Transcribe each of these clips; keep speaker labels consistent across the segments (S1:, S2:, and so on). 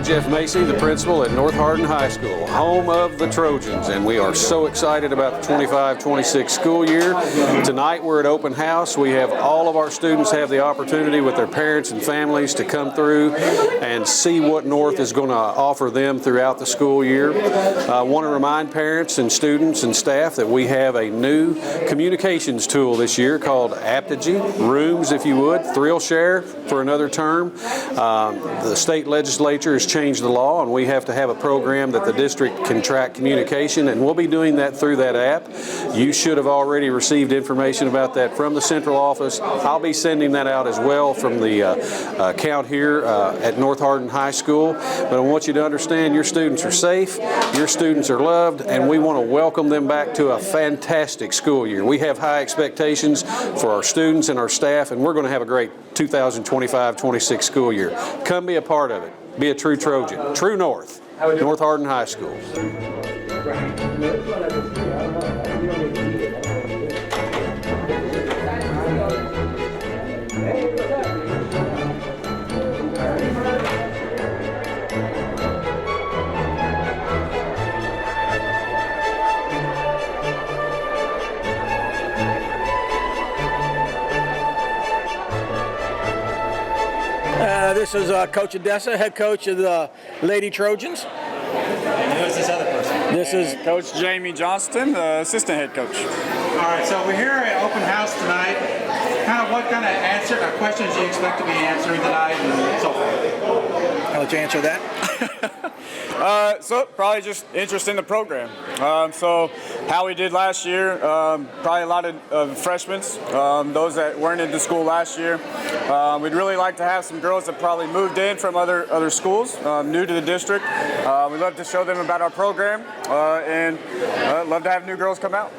S1: Jeff Macy, the principal at North Hardin High School, home of the Trojans, and we are so excited about the 25-26 school year. Tonight we're at open house. We have all of our students have the opportunity with their parents and families to come through and see what North is going to offer them throughout the school year. I want to remind parents and students and staff that we have a new communications tool this year called Apogee, Rooms if you would, Thrill Share for another term. The state legislature has changed the law, and we have to have a program that the district can track communication, and we'll be doing that through that app. You should have already received information about that from the central office. I'll be sending that out as well from the account here at North Hardin High School. But I want you to understand your students are safe, your students are loved, and we want to welcome them back to a fantastic school year. We have high expectations for our students and our staff, and we're going to have a great 2025-26 school year. Come be a part of it. Be a true Trojan. True North. North Hardin High School.
S2: This is Coach Odessa, head coach of the Lady Trojans.
S3: And who's this other person?
S2: This is
S4: Coach Jamie Johnston, the assistant head coach.
S3: All right, so we're here at open house tonight. What kind of questions do you expect to be answering tonight and so forth?
S2: I'll let you answer that.
S4: So probably just interest in the program. So how we did last year, probably a lot of freshmen, those that weren't into school last year. We'd really like to have some girls that probably moved in from other schools, new to the district. We'd love to show them about our program and love to have new girls come out.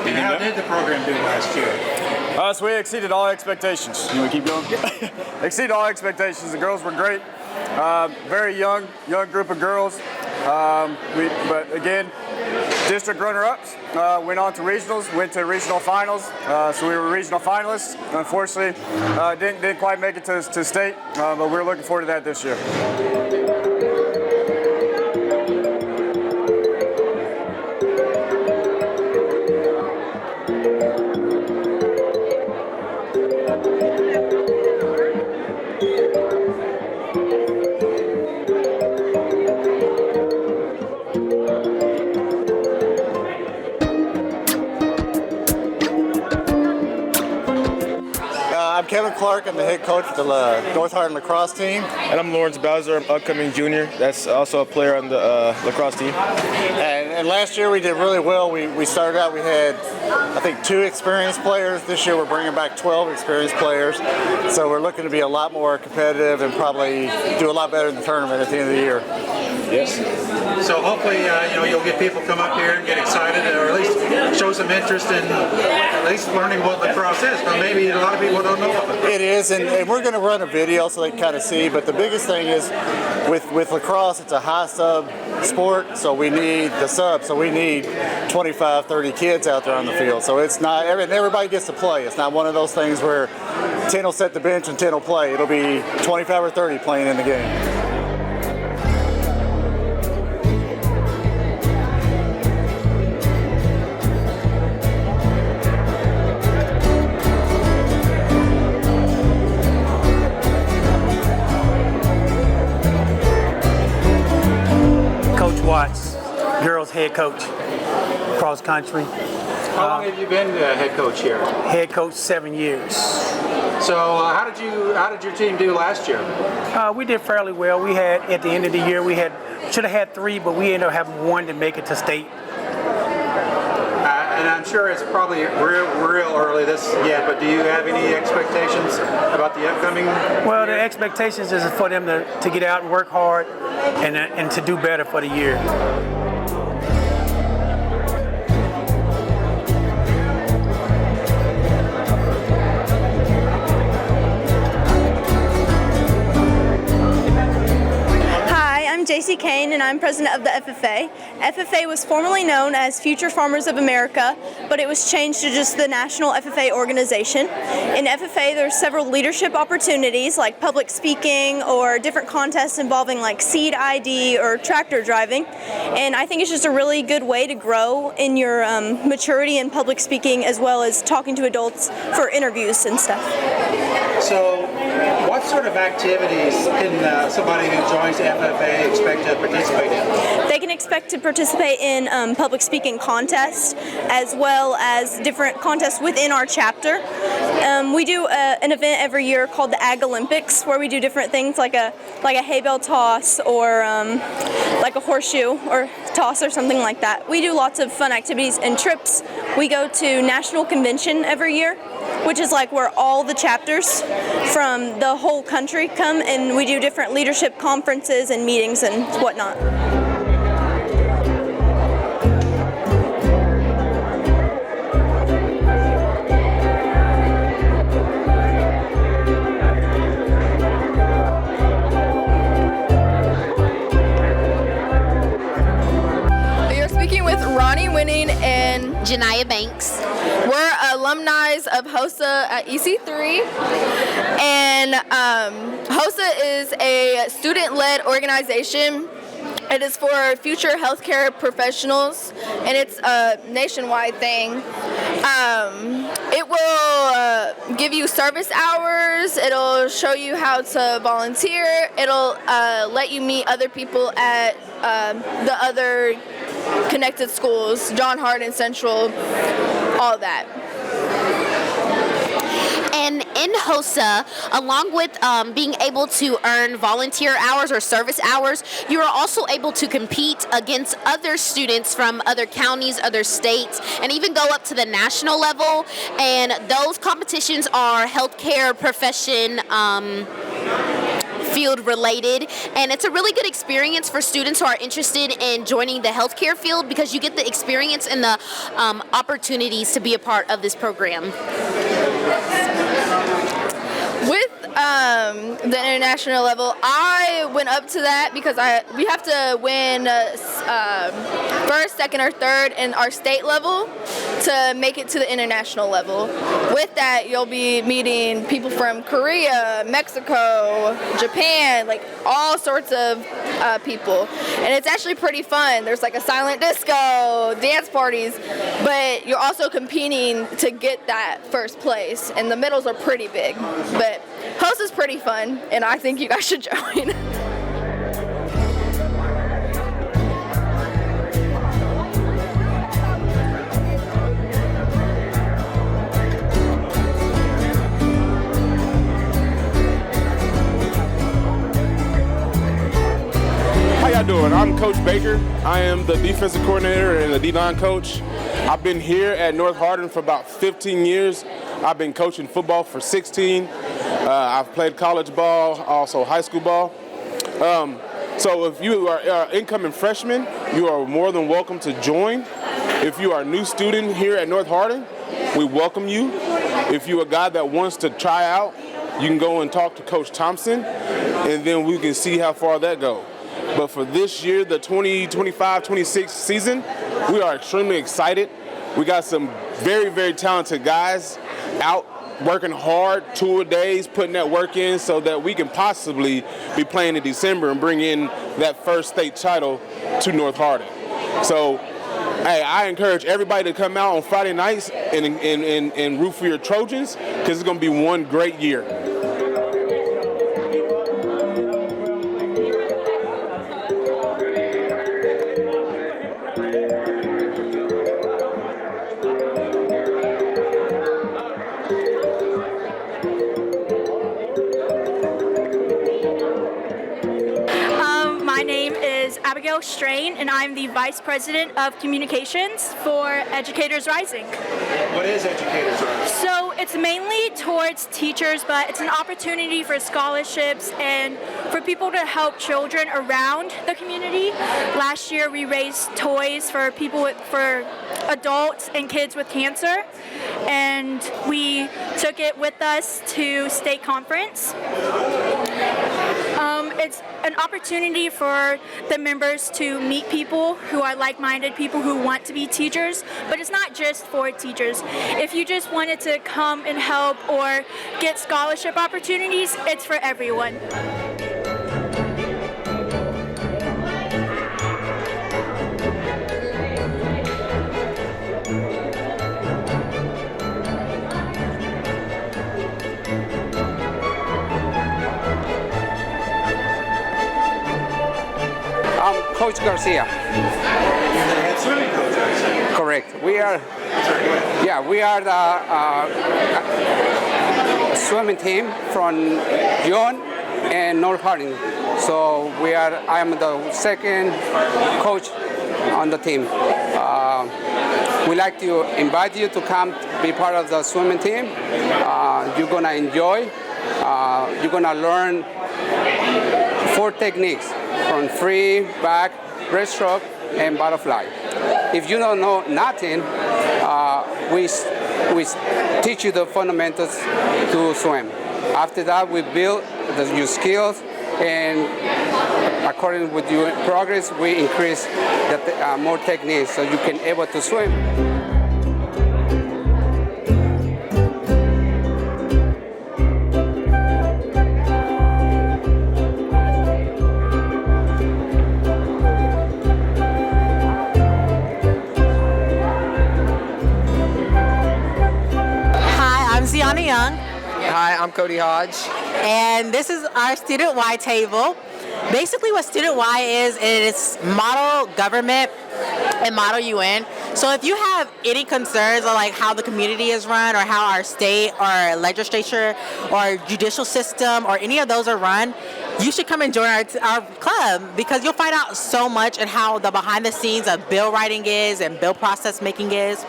S3: And how did the program do last year?
S4: So we exceeded all expectations. You want to keep going? Exceeded all expectations. The girls were great. Very young group of girls. But again, district runner-ups, went on to regionals, went to regional finals. So we were regional finalists. Unfortunately, didn't quite make it to state, but we're looking forward to that this year.
S5: I'm Kevin Clark. I'm the head coach for the North Hardin lacrosse team.
S6: And I'm Lawrence Bowser. I'm upcoming junior. That's also a player on the lacrosse team.
S5: And last year we did really well. We started out, we had, I think, 2 experienced players. This year we're bringing back 12 experienced players. So we're looking to be a lot more competitive and probably do a lot better in the tournament at the end of the year.
S6: Yes.
S3: So hopefully, you'll get people come up here and get excited, or at least show some interest in at least learning what lacrosse is. But maybe a lot of people don't know of it.
S5: It is, and we're going to run a video so they can kind of see. But the biggest thing is, with lacrosse, it's a high sub sport, so we need the sub. So we need 25, 30 kids out there on the field. So it's not everybody gets to play. It's not one of those things where 10 will set the bench and 10 will play. It'll be 25 or 30 playing in the game.
S2: Watts, girls head coach, cross country.
S3: How long have you been head coach here?
S2: Head coach 7 years.
S3: So how did your team do last year?
S2: We did fairly well. We had, at the end of the year, should have had 3, but we ended up having 1 to make it to state.
S3: And I'm sure it's probably real early yet, but do you have any expectations about the upcoming
S2: Well,
S3: year?
S2: the expectations is for them to get out and work hard and to do better for the year.
S7: Hi, I'm JC Kane, and I'm president of the FFA. FFA was formerly known as Future Farmers of America, but it was changed to just the National FFA organization. In FFA, there's several leadership opportunities like public speaking or different contests involving like seed ID or tractor driving. And I think it's just a really good way to grow in your maturity in public speaking, as well as talking to adults for interviews and stuff.
S3: So, what sort of activities can somebody who joins the FFA expect to participate in?
S7: They can expect to participate in public speaking contests, as well as different contests within our chapter. We do an event every year called the Ag Olympics, where we do different things like a hay bale toss or like a horseshoe or toss or something like that. We do lots of fun activities and trips. We go to National Convention every year, which is like where all the chapters from the whole country come, and we do different leadership conferences and meetings and whatnot.
S8: And Janiyah Banks. We're alumni of HOSA at EC3, and HOSA is a student-led organization. It is for future healthcare professionals, and it's a nationwide thing. It will give you service hours. It'll show you how to volunteer. It'll let you meet other people at the other connected schools, John Hardin Central, all that.
S9: And in HOSA, along with being able to earn volunteer hours or service hours, you are also able to compete against other students from other counties, other states, and even go up to the national level. And those competitions are healthcare profession field related, and it's a really good experience for students who are interested in joining the healthcare field, because you get the experience and the opportunities to be a part of this program.
S8: With the international level, I went up to that because we have to win first, second, or third in our state level to make it to the international level. With that, you'll be meeting people from Korea, Mexico, Japan, like all sorts of people. And it's actually pretty fun. There's like a silent disco, dance parties, but you're also competing to get that first place. And the middles are pretty big. But HOSA is pretty fun, and I think you guys should join.
S10: How y'all doing? I'm Coach Baker. I am the defensive coordinator and the D-line coach. I've been here at North Hardin for about 15 years. I've been coaching football for 16. I've played college ball, also high school ball. So if you are an incoming freshman, you are more than welcome to join. If you are a new student here at North Hardin, we welcome you. If you're a guy that wants to try out, you can go and talk to Coach Thompson, and then we can see how far that goes. But for this year, the 2025-26 season, we are extremely excited. We got some very, very talented guys out working hard, 2 days, putting that work in so that we can possibly be playing in December and bring in that first state title to North Hardin. So, hey, I encourage everybody to come out on Friday nights and root for your Trojans, because it's going to be one great year.
S11: Strain, and I'm the Vice President of Communications for Educators Rising.
S3: What is Educators Rising?
S11: So it's mainly towards teachers, but it's an opportunity for scholarships and for people to help children around the community. Last year we raised toys for people for adults and kids with cancer, and we took it with us to state conference. It's an opportunity for the members to meet people who are like-minded, people who want to be teachers, but it's not just for teachers. If you just wanted to come and help or get scholarship opportunities, it's for everyone.
S12: I'm Coach Garcia.
S3: Head swimming coach.
S12: Correct. We are the swimming team from John and North Hardin. So I am the second coach on the team. We like to invite you to come be part of the swimming team. You're gonna enjoy. You're gonna learn 4 techniques: from free, back, breaststroke, and butterfly. If you don't know nothing, we teach you the fundamentals to swim. After that, we build your skills, and according with your progress, we increase more techniques so you can able to swim.
S13: Hi, I'm Cody Hodge.
S14: And this is our Student Y table. Basically what Student Y is model government and model UN. So if you have any concerns on like how the community is run or how our state or legislature or judicial system or any of those are run, you should come and join our club because you'll find out so much and how the behind the scenes of bill writing is and bill process making is.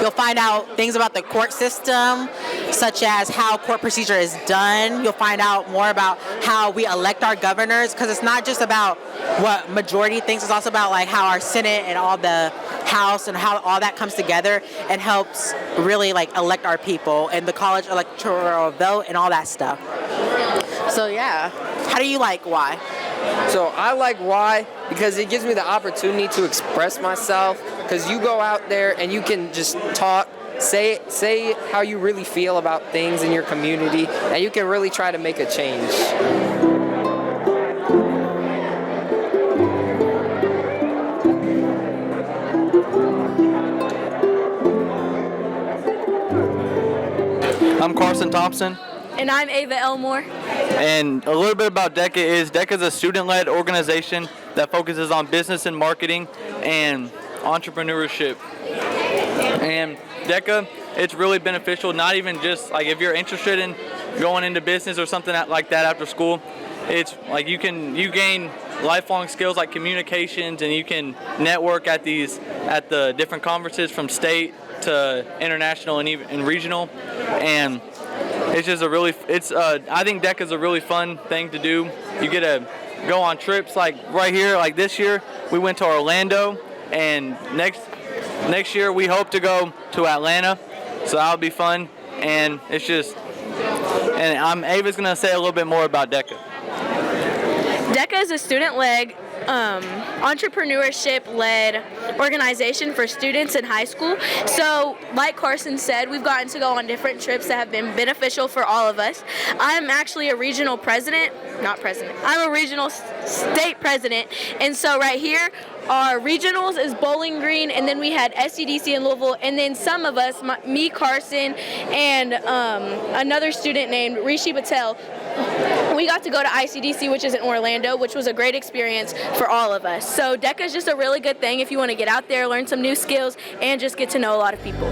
S14: You'll find out things about the court system, such as how court procedure is done. You'll find out more about how we elect our governors, because it's not just about what majority thinks, it's also about like how our Senate and all the House and how all that comes together and helps really like elect our people and the college electoral vote and all that stuff. So yeah, how do you like Y?
S13: So I like Y because it gives me the opportunity to express myself, because you go out there and you can just talk, say how you really feel about things in your community, and you can really try to make a change.
S15: I'm Carson Thompson.
S7: And I'm Ava Elmore.
S15: And a little bit about DECA is a student-led organization that focuses on business and marketing and entrepreneurship. And DECA, it's really beneficial, not even just like if you're interested in going into business or something like that after school. It's like you gain lifelong skills like communications, and you can network at the different conferences from state to international and even regional. And it's just I think DECA is a really fun thing to do. You get to go on trips like right here, like this year we went to Orlando, and next year we hope to go to Atlanta, so that'll be fun. And it's just, and Ava's gonna say a little bit more about DECA.
S7: DECA is a student-led, entrepreneurship-led organization for students in high school. So, like Carson said, we've gotten to go on different trips that have been beneficial for all of us. I'm actually a regional I'm a regional state president, and so right here, our regionals is Bowling Green, and then we had SCDC in Louisville, and then some of us, me, Carson, and another student named Rishi Patel, we got to go to ICDC, which is in Orlando, which was a great experience for all of us. So DECA is just a really good thing if you want to get out there, learn some new skills, and just get to know a lot of people.